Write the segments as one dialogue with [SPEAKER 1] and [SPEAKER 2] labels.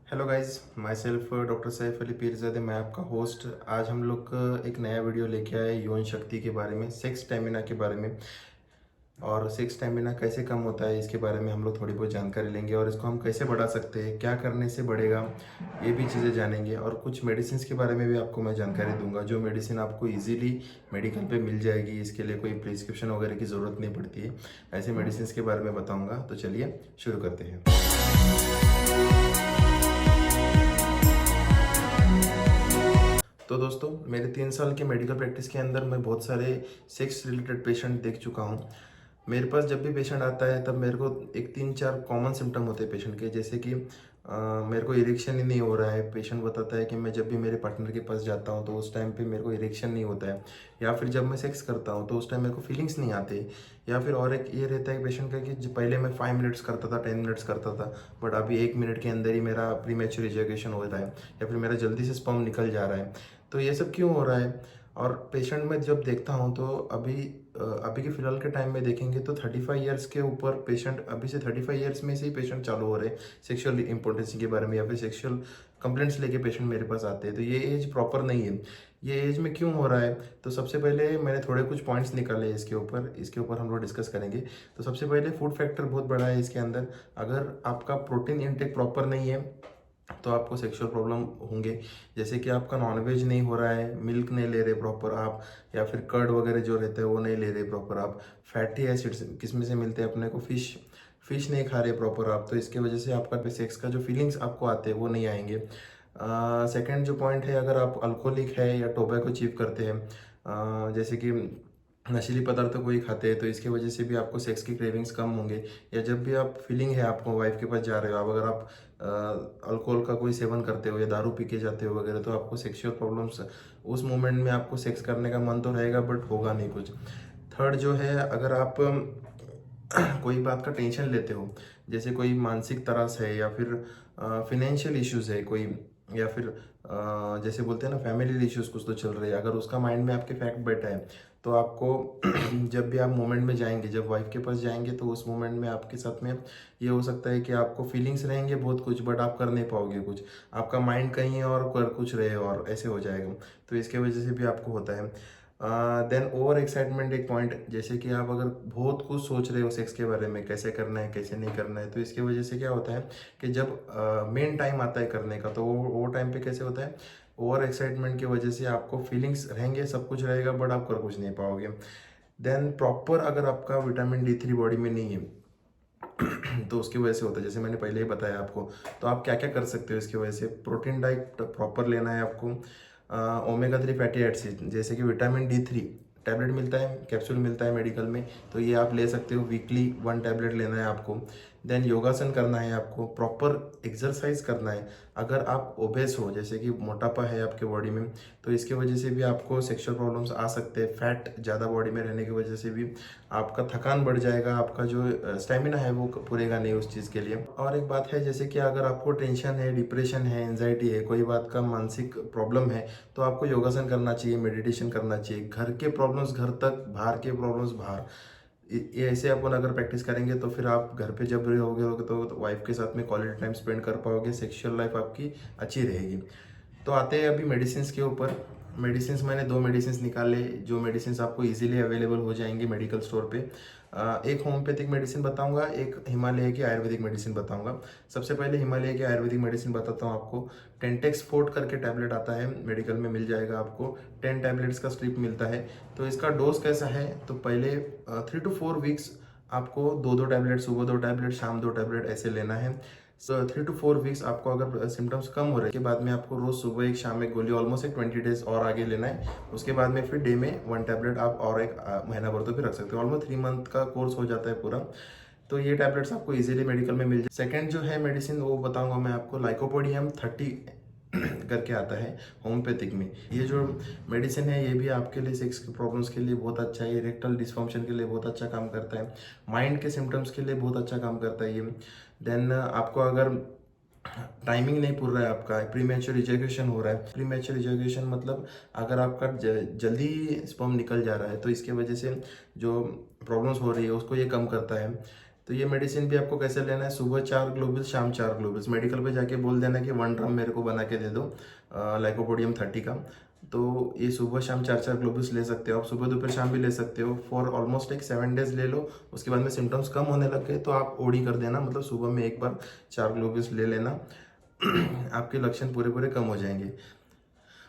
[SPEAKER 1] Hello guys, my self doctor Saif Ali Peerzade, मैं आपका host. आज हम लोग एक नया वीडियो लेके आए यौन शक्ति के बारे में, सेक्स स्टेमिना के बारे में। और सेक्स स्टेमिना कैसे कम होता है इसके बारे में हम लोग थोड़ी बहुत जानकारी लेंगे, और इसको हम कैसे बढ़ा सकते हैं, क्या करने से बढ़ेगा, ये भी चीज़ें जानेंगे। और कुछ मेडिसिन के बारे में भी आपको मैं जानकारी दूंगा, जो मेडिसिन आपको इजीली मेडिकल पे मिल जाएगी। इसके लिए कोई प्रिस्क्रिप्शन वगैरह की ज़रूरत नहीं पड़ती है। ऐसे मेडिसिन के बारे में बताऊँगा, तो चलिए शुरू करते हैं। तो दोस्तों, मेरे 3 साल के मेडिकल प्रैक्टिस के अंदर मैं बहुत सारे सेक्स रिलेटेड पेशेंट देख चुका हूँ। मेरे पास जब भी पेशेंट आता है तब मेरे को एक 3-4 कॉमन सिम्टम होते हैं पेशेंट के, जैसे कि मेरे को इरेक्शन ही नहीं हो रहा है। पेशेंट बताता है कि मैं जब भी मेरे पार्टनर के पास जाता हूँ तो उस टाइम पे मेरे को इरेक्शन नहीं होता है, या फिर जब मैं सेक्स करता हूँ तो उस टाइम मेरे को फीलिंग्स नहीं आते। या फिर और एक ये रहता है पेशेंट का कि पहले मैं 5 मिनट्स करता था, 10 मिनट्स करता था, बट अभी 1 मिनट के अंदर ही मेरा प्रीमेच्योर इजैकुलेशन हो रहा है, या फिर मेरा जल्दी से स्पर्म निकल जा रहा है। तो ये सब क्यों हो रहा है? और पेशेंट में जब देखता हूँ तो अभी के फिलहाल के टाइम में देखेंगे तो 35 ईयर्स के ऊपर पेशेंट, अभी से 35 ईयर्स में से ही पेशेंट चालू हो रहे हैं सेक्सुअल इम्पोर्टेंसी के बारे में, या फिर सेक्सुअल कंप्लेंट्स लेके पेशेंट मेरे पास आते हैं। तो ये एज प्रॉपर नहीं है। ये एज में क्यों हो रहा है? तो सबसे पहले मैंने थोड़े कुछ पॉइंट्स निकाले इसके ऊपर हम लोग डिस्कस करेंगे। तो सबसे पहले फूड फैक्टर बहुत बड़ा है इसके अंदर। अगर आपका प्रोटीन इंटेक प्रॉपर नहीं है तो आपको सेक्सुअल प्रॉब्लम होंगे। जैसे कि आपका नॉनवेज नहीं हो रहा है, मिल्क नहीं ले रहे प्रॉपर आप, या फिर कर्ड वगैरह जो रहते हैं वो नहीं ले रहे प्रॉपर आप, फैटी एसिड्स किस में से मिलते हैं अपने को, फिश नहीं खा रहे प्रॉपर आप, तो इसके वजह से आपका सेक्स का जो फीलिंग्स आपको आते हैं वो नहीं आएंगे। सेकंड जो पॉइंट है, अगर आप अल्कोहलिक है या टोबैको चीप करते हैं, जैसे कि नशीली पदार्थों को ही खाते हैं, तो इसके वजह से भी आपको सेक्स की क्रेविंग्स कम होंगे। या जब भी आप फीलिंग है आपको वाइफ के पास जा रहे हो, आप अगर आप अल्कोहल का कोई सेवन करते हो या दारू पी के जाते हो वगैरह, तो आपको सेक्सुअल प्रॉब्लम्स उस मोमेंट में आपको सेक्स करने का मन तो रहेगा बट होगा नहीं कुछ। थर्ड जो है, अगर आप कोई बात का टेंशन लेते हो, जैसे कोई मानसिक त्रास है, या फिर फिनेंशियल इश्यूज है कोई, या फिर जैसे बोलते हैं ना फैमिली इश्यूज कुछ तो चल रहे हैं, अगर उसका माइंड में आपके फैक्ट बैठा है, तो आपको जब भी आप मोमेंट में जाएंगे, जब वाइफ के पास जाएंगे, तो उस मोमेंट में आपके साथ में ये हो सकता है कि आपको फीलिंग्स रहेंगे बहुत कुछ, बट आप कर नहीं पाओगे कुछ, आपका माइंड कहीं और कर कुछ रहे और ऐसे हो जाएगा। तो इसके वजह से भी आपको होता है। देन ओवर एक्साइटमेंट एक पॉइंट, जैसे कि आप अगर बहुत कुछ सोच रहे हो सेक्स के बारे में, कैसे करना है कैसे नहीं करना है, तो इसके वजह से क्या होता है कि जब मेन टाइम आता है करने का, तो वो टाइम पे कैसे होता है, ओवर एक्साइटमेंट की वजह से आपको फीलिंग्स रहेंगे, सब कुछ रहेगा, बट आप कर कुछ नहीं पाओगे। देन प्रॉपर अगर आपका विटामिन D3 बॉडी में नहीं है तो उसकी वजह से होता है, जैसे मैंने पहले ही बताया आपको। तो आप क्या क्या कर सकते हो इसकी वजह से? प्रोटीन डाइट प्रॉपर लेना है आपको, ओमेगा 3 फैटी एसिड, जैसे कि विटामिन D3 टैबलेट मिलता है, कैप्सूल मिलता है मेडिकल में, तो ये आप ले सकते हो, वीकली 1 टैबलेट लेना है आपको। देन योगासन करना है आपको, प्रॉपर एक्सरसाइज करना है। अगर आप ओबेस हो, जैसे कि मोटापा है आपके बॉडी में, तो इसके वजह से भी आपको सेक्सुअल प्रॉब्लम्स आ सकते हैं। फैट ज़्यादा बॉडी में रहने की वजह से भी आपका थकान बढ़ जाएगा, आपका जो स्टेमिना है वो पूरेगा नहीं उस चीज़ के लिए। और एक बात है, जैसे कि अगर आपको टेंशन है, डिप्रेशन है, एंजाइटी है, कोई बात का मानसिक प्रॉब्लम है, तो आपको योगासन करना चाहिए, मेडिटेशन करना चाहिए। घर के प्रॉब्लम्स घर तक, बाहर के प्रॉब्लम्स बाहर। ये ऐसे अपन अगर प्रैक्टिस करेंगे तो फिर आप घर पे जब रहोगे तो वाइफ के साथ में क्वालिटी टाइम स्पेंड कर पाओगे, सेक्सुअल लाइफ आपकी अच्छी रहेगी। तो आते हैं अभी मेडिसिन के ऊपर। मेडिसिन मैंने 2 मेडिसिन निकाले, जो मेडिसिन आपको इजीली अवेलेबल हो जाएंगी मेडिकल स्टोर पे। एक होम्योपैथिक मेडिसिन बताऊंगा, एक हिमालय की आयुर्वेदिक मेडिसिन बताऊंगा। सबसे पहले हिमालय की आयुर्वेदिक मेडिसिन बताता हूँ आपको। टेंटेक्स फोर्ट करके टैबलेट आता है, मेडिकल में मिल जाएगा आपको, 10 टैबलेट्स का स्ट्रिप मिलता है। तो इसका डोज कैसा है, तो पहले 3 to 4 वीक्स आपको 2-2 टैबलेट, सुबह 2 टैबलेट, शाम 2 टैबलेट ऐसे लेना है। 3 to 4 वीक्स आपको अगर सिम्टम्स कम हो रहे हैं के बाद में आपको रोज सुबह एक, शाम एक गोली, ऑलमोस्ट एक 20 डेज और आगे लेना है। उसके बाद में फिर डे में 1 टैबलेट आप और एक महीना भर तो भी रख सकते हो। ऑलमोस्ट 3 मंथ का कोर्स हो जाता है पूरा। तो ये टैबलेट्स आपको इजीली मेडिकल में मिल जाए। सेकेंड जो है मेडिसिन वो बताऊंगा मैं आपको, लाइकोपोडियम 30 करके आता है होम्योपैथिक में। ये जो मेडिसिन है ये भी आपके लिए सेक्स की प्रॉब्लम्स के लिए बहुत अच्छा है, इरेक्टल डिस्फंक्शन के लिए बहुत अच्छा काम करता है, माइंड के सिम्टम्स के लिए बहुत अच्छा काम करता है ये। देन आपको अगर टाइमिंग नहीं पूर रहा है, आपका प्रीमेच्योर इजैकुलेशन हो रहा है, प्रीमेच्योर इजैकुलेशन मतलब अगर आपका जल्दी स्पर्म निकल जा रहा है, तो इसके वजह से जो प्रॉब्लम्स हो रही है उसको ये कम करता है। तो ये मेडिसिन भी आपको कैसे लेना है, सुबह 4 ग्लोबल्स, शाम 4 ग्लोबल्स। मेडिकल पे जाके बोल देना कि 1 ड्रम मेरे को बना के दे दो लाइकोपोडियम 30 का। तो ये सुबह शाम 4 ग्लोबल्स ले सकते हो आप, सुबह दोपहर शाम भी ले सकते हो। फॉर ऑलमोस्ट एक 7 डेज ले लो, उसके बाद में सिम्टम्स कम होने लग गए तो आप ओडी कर देना, मतलब सुबह में एक बार 4 ग्लोबल्स ले लेना। आपके लक्षण पूरे पूरे कम हो जाएंगे।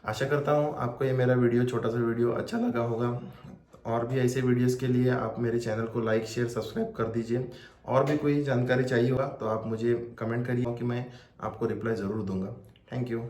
[SPEAKER 1] आशा करता हूँ आपको ये मेरा वीडियो, छोटा सा वीडियो अच्छा लगा होगा। और भी ऐसे वीडियोस के लिए आप मेरे चैनल को लाइक शेयर सब्सक्राइब कर दीजिए। और भी कोई जानकारी चाहिए होगा तो आप मुझे कमेंट करिए कि मैं आपको रिप्लाई ज़रूर दूंगा। Thank you.